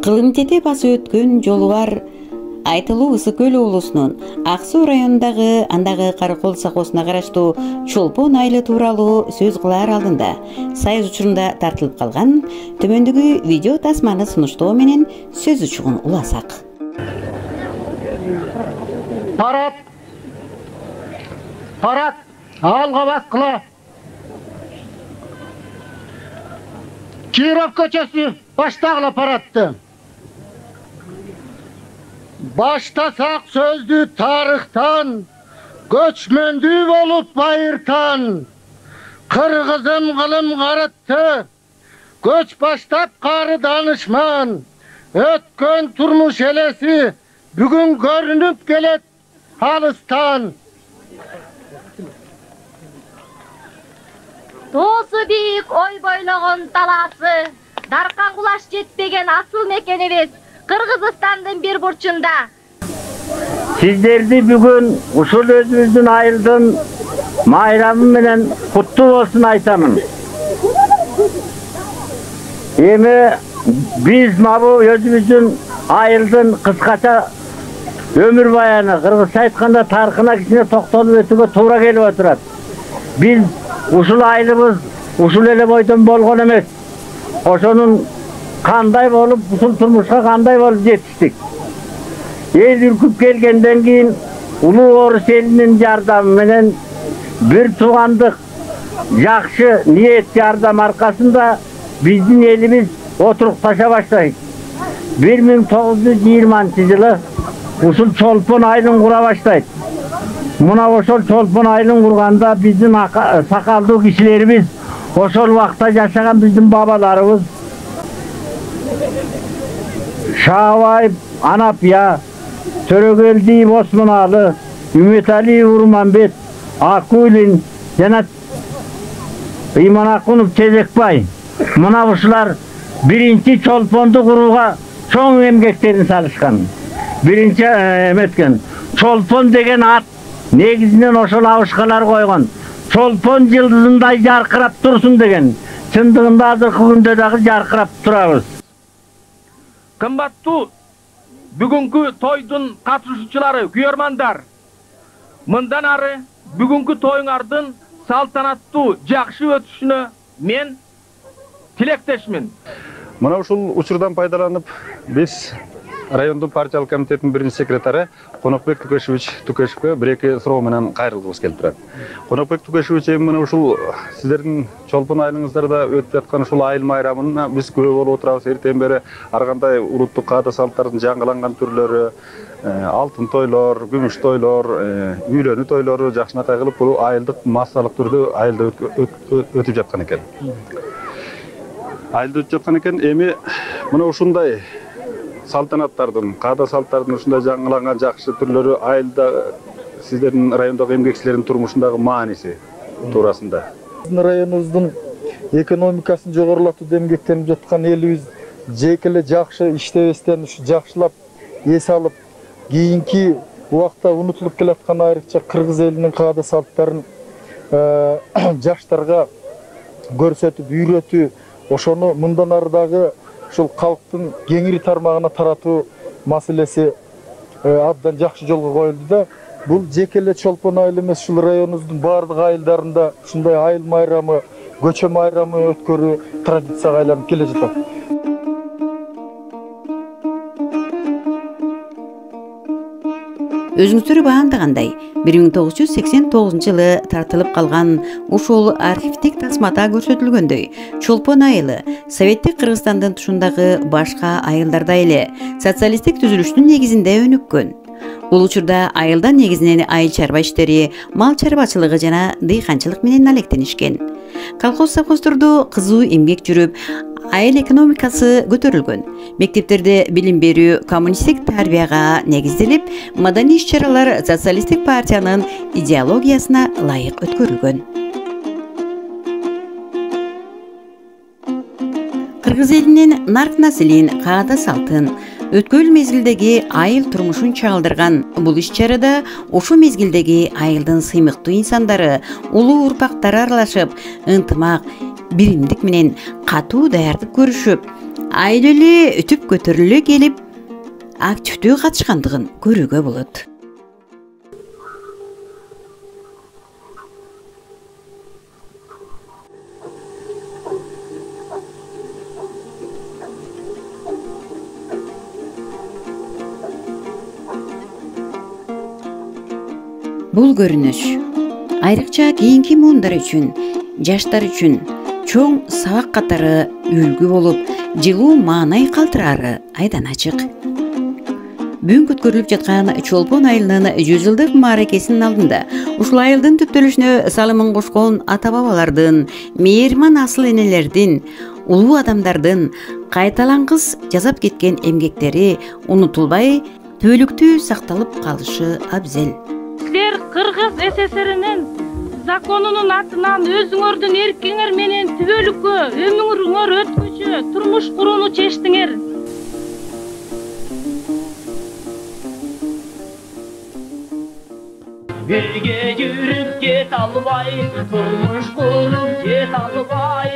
Кылымтете басып өткөн жолу бар Айтылуу Ысык Көл облусунун Ак Суу районундагы андагы Каракол сахосуна караштуу Чолпон айылы тууралуу сөз кылаар алдында сайыз учурунда тартылып калган төмөндөгү видео тасманы сунуштоо менен сөз учугун уласак. Парат, алга баскыла. Киров көчөсү баштагыла паратты. Baştasak sözdü tarıhtan, göçmöndü olup bayırtan. Kırgızım kılım karıttı, göç baştap karı danışman. Ötkön turmuş elesi, bugün görünüp gelet halıstan. Тоосу бийик ой бойлогон талаасы, даркан кулаш жетпеген асыл мекенибиз Кыргызстандын bir бурчунда. Sizlerdi bugün uşul özümüzdün ayıldın bayramı menen kutlu olsun aytamın. Emi biz mabu özümüzdün ayıldın kıskaça ömür bayanı Kırgızca aytkanda tarkına kişine toktolup ötüge tuğra kelip oturat. Biz uşul ayılımız uşul ele boydun bolgon emes. Oşonun kanday bolup usul turmuşka kanday bolup yetiştik. El ürküp gelgenden keyin Uluu Orus elinin yardamı menen bir tuğandık jakşı niyet yardam arkasında bizdin elimiz oturup taşa başlayıp 1920-yılı usul Çolpon ayılın kura başlayıp. Muna oşol Çolpon ayılın kurganda bizim sakallı kişilerimiz oşol vakta yaşayan bizim babalarımız Şahavayip, Anapya, Törögeldiğim Osmanalı, Ümit Ali Urmanbet, Akulin, Cenat İman Akunov Tezekbay. Muna uşular birinci Çolpondu kuruga çoğun emgeklerini salışkan. Birinci emetken. Çolpon degen at negizinen oşol avuşkalar koygan. Çolpon yıldızında jarkırap dursun degen. Çındığında azırkı günde dahi jarkırap turabız. Kımbattуу бүгүнкү тойдун катышуучулары, күйөрмандар. Мындан ары бүгүнкү тоюңардын салтанаттуу жакшы өтүшүнө мен тилектешмин. Мына ушул учурдан пайдаланып, биз райондун партиялык комитетинин биринчи секретары Конокбек Тукешевке бир-эки суроо менен кайрылгыбыз келип турат. Конокбек Тукешевич, мына ушул сиздердин Чолпон айылыңыздарда өтүп жаткан ушул айыл майрамына биз күбө болуп отурабыз. Эртен бери ар кандай улуттук каада салттардын жаңыланган түрлөрү, алтын тойлор, күмүш тойлор, үйлөнүү тойлору жакшынакай кылып бул айылдык массалык түрдө айылда өтүп жаткан экен. Эми мына ушундай салтанаттардын, каада салттардын ушундай жаңыланган жакшы түрлөрү айылда сиздердин райондогу эмгекчилердин турмушундагы мааниси туурасында. Биздин районубуздун экономикасын жогорулатууга эмгектенип жаткан элибиз жекеле жакшы иштебестен ушу жакшылап эс алып, кийинки убакта унутулуп келаткан айрыкча кыргыз элинин каада салттарын жаштарга көрсөтүп, үйрөтүү, ошону мындан ары дагы ушул калктын кеңири тармагына таратуу маселеси абдан жакшы жолго коюлду да. Бул жекеле Чолпон айылы эмес, ушул районубуздун бардык айылдарында ушундай айыл майрамы, көчө майрамы өткөрүү традицияга айланып келе жатат. Өзүңүздөр баамдагандай 1989-жылы тартылып калган ушул архивдик тасмада көрсөтүлгөндөй Чолпон айылы Советтик Кыргызстандын тушундагы башка айылдарда эле социалисттик түзүлүштүн негизинде өнүккөн. Бул учурда айылда негизинен айыл чарба иштери, мал чарбачылыгы жана дыйканчылык менен алектенишкен. Колхоз совхоздордо кызуу эмгек жүрүп, айыл экономикасы көтөрүлгөн. Мектептерде билим берүү коммунисттик тарбияга негизделип, маданий иш-чаралар социалисттик партиянын идеологиясына ылайык өткөрүлгөн. Кыргыз элинин нарк населин, каада салтын, Өткөл мезгилдеги айыл турмушун чагылдырган бул иш-чарада ошо мезгилдеги айылдын сыймыктуу инсандары, улуу урпактары аралашып, ынтымак, биримдик менен катуу даярдык көрүшүп, айыл эле түп көтөрүлө келип, активдүү катышкандыгын көрүүгө болот. Бул көрүнүш айрыкча кийинки муундар үчүн, жаштар үчүн чоң сабак катары үлгү болуп, жылуу маанай калтырары айдан ачык. Бүгүн өткөрүлүп жаткан Чолпон айылынын 100 жылдык мааракесинин алдында ушул айылдын түптөлүшүнө салымын кошкон ата-бабалардын, мээрман асыл энелердин, улуу адамдардын кайталангыс жасап кеткен эмгектери унутулбай, түбөлүктүү сакталып калышы абзел. Силер Кыргыз СССРинин законунун атынан өзүңөрдүн эркиңер менен түбөлүккө өмүрүңөр өткүчү турмуш курууну чечтиңер. Birge yürüp get albay, turmuş kurup get albay.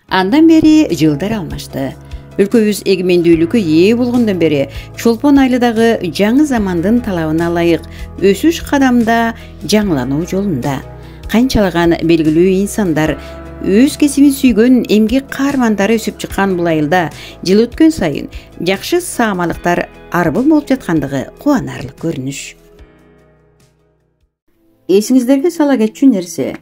Андан бери жылдар алмашты. Өлкөбүз эгемендүүлүккө ээ болгондон бери Чолпон айылдагы жаңы замандын талабына ылайык өсүш кадамында, жаңылануу жолунда. Канчалаган белгилүү инсандар, өз кесибин сүйгөн эмгек каармандары өсүп чыккан бул айылда жыл өткөн сайын жакшы саамалыктар арбыл болуп жаткандыгы кубанарлык көрүнүш. Эсиңиздерге сала кетчү нерсе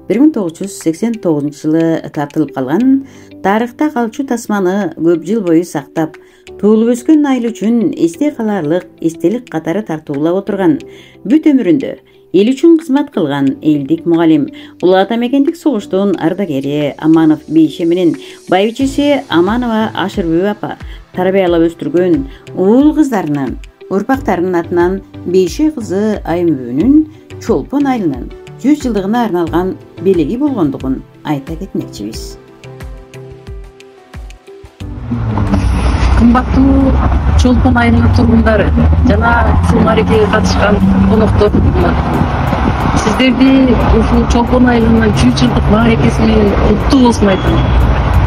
1989 жылы тартылып калган тарыхта калчу тасманы көп жыл бою сактап, туулуп өскөн айыл үчүн эсте каларлык эстелик катары тартуулап отурган, бүт өмүрүндө эл үчүн кызмат кылган элдик мугалим, улуу ата мекендик согуштун ардагери Аманов Бейше менен байбичеси Аманова Ашырбү апа тарбиялап өстүргөн уул кыздарынын, урпактарынын атынан Бейше кызы Айымбүнүн Чолпон айылынын 100 жылдыгына арналган белеги болгондугун айта кетмекчибиз. Кымбаттуу Чолпон айылынын тургундары жана ушул мааракеге катышкан коноктор, сиздерди ушул Чолпон айылынын 100 жылдык мааракеси менен куттуу болсун айтам.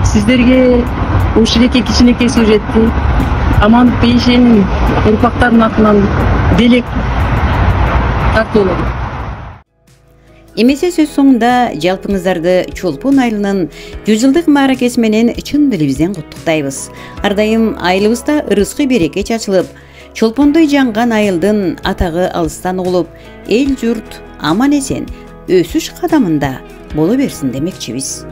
Сиздерге ушулеке кичинекей сюжетти Аманов Бейшенин урпактарынын атынан белек тартуулайм. Эмесе сөз соңунда жалпыңыздарды Чолпон айылынын 100 жылдык мааракеси менен чын дилибизден куттуктайбыз. Ар дайым айылыбызда ырыскы береке чачылып, чолпондой жаңган айылдын атагы алыстан угулуп, эл журт аман эсен өсүш кадамында боло берсин демекчибиз.